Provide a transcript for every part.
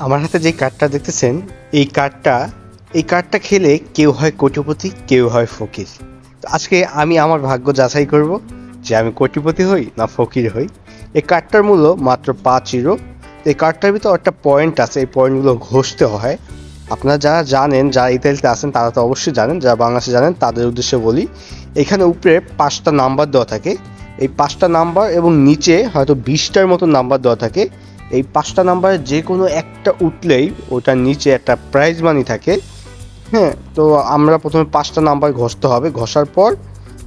আমার হাতে যে কার্ডটা দেখতেছেন এই কার্ডটা এই কার্ডটা খেলে কেউ হয় কোটিপতি কেউ হয় ফকির। তো আজকে আমি আমার ভাগ্য যাচাই করব যে আমি কোটিপতি হই না ফকির হই। এই কার্ডটার মূল্য মাত্র 5 ইউরো। তো এই কার্ডটার ভিতর একটা পয়েন্ট আছে, এই পয়েন্টগুলো ঘষতে হয়। আপনারা যারা জানেন, যারা ইতালিতে আছেন তারা তো অবশ্যই জানেন, যারা বাংলাদেশে জানেন তাদের উদ্দেশ্যে বলি। এখানে উপরে 5টা নাম্বার দেওয়া থাকে। এই 5টা নাম্বার এবং নিচে হয়তো 20টার মতো নাম্বার দেওয়া থাকে। এই 5টা নাম্বারে যে কোনো একটা উঠলেই ওটার নিচে একটা প্রাইজ মানি থাকে। হ্যাঁ, তো আমরা প্রথমে 5টা নাম্বার ঘষতে হবে। ঘষার পর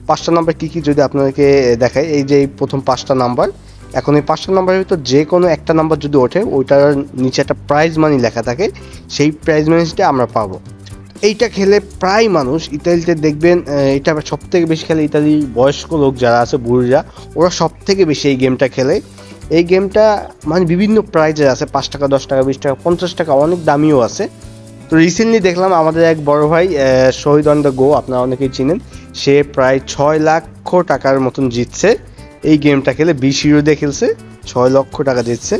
5টা নাম্বার কী কী যদি আপনাদেরকে দেখাই, এই যে এই প্রথম 5টা নাম্বার। এখন এই 5টা নাম্বারের ভিতর যে কোনো একটা নাম্বার যদি ওঠে ওইটার নিচে একটা প্রাইজ মানি লেখা থাকে, সেই প্রাইজ মানিটা আমরা পাবো। এইটা খেলে প্রায় মানুষ ইতালিতে দেখবেন, এটা সব থেকে বেশি খেলে ইতালির বয়স্ক লোক যারা আছে, বুড়িরা, ওরা সব থেকে বেশি এই গেমটা খেলে। এই গেমটা মানে বিভিন্ন প্রাইজের আছে, 5 টাকা, 10 টাকা, 20 টাকা, 50 টাকা, অনেক দামিও আছে। তো রিসেন্টলি দেখলাম আমাদের এক বড় ভাই শহীদ অন দ্য গো, আপনারা অনেকেই চিনেন, সে প্রায় 6 লক্ষ টাকার মতন জিতছে এই গেমটা খেলে। 20 ইউরো দিয়ে খেলছে, 6 লক্ষ টাকা জিতছে।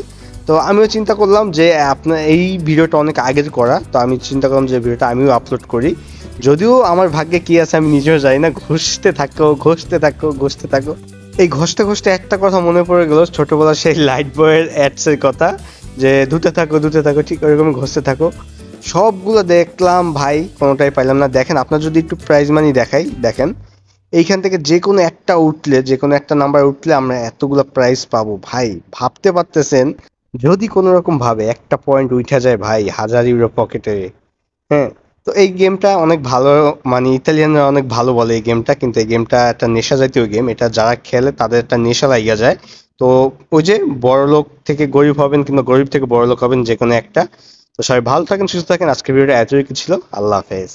তো আমিও চিন্তা করলাম যে আপনার এই ভিডিওটা অনেক আগের করা, তো আমি চিন্তা করলাম যে ভিডিওটা আমিও আপলোড করি। যদিও আমার ভাগ্যে কি আছে আমি নিজেও জানি না, ঘষতে থাকো ঘষতে থাকো ঘষতে থাকো। এই ঘষতে ঘষতে একটা কথা মনে পড়ে গেল, ছোটবেলার সেই লাইট বয়ের অ্যাডসের কথা, যে ধুতে থাকো ঠিক ওরকমই ঘষতে থাকো। সবগুলো দেখলাম ভাই, কোনোটাই পাইলাম না। দেখেন, আপনার যদি একটু প্রাইজ মানি দেখাই, দেখেন এইখান থেকে যে কোনো একটা উঠলে, যে কোনো একটা নাম্বার উঠলে আমরা এতগুলো প্রাইজ পাবো ভাই। ভাবতে পারতেছেন, যদি কোনো রকম ভাবে একটা পয়েন্ট উঠা যায় ভাই, 1000 ইউরো পকেটে। হ্যাঁ, তো এই গেমটা অনেক ভালো, মানে ইতালিয়ানরা অনেক ভালো বলে এই গেমটা, কিন্তু এই গেমটা একটা নেশা জাতীয় গেম। এটা যারা খেলে তাদের একটা নেশা লাগিয়া যায়। তো ওই যে বড়লোক থেকে গরিব হবেন কিংবা গরিব থেকে বড়লোক হবেন, যে কোনো একটা। তো সবাই ভালো থাকেন, সুস্থ থাকেন। আজকের ভিডিওটা এতটুকু ছিল। আল্লাহ হাফেজ।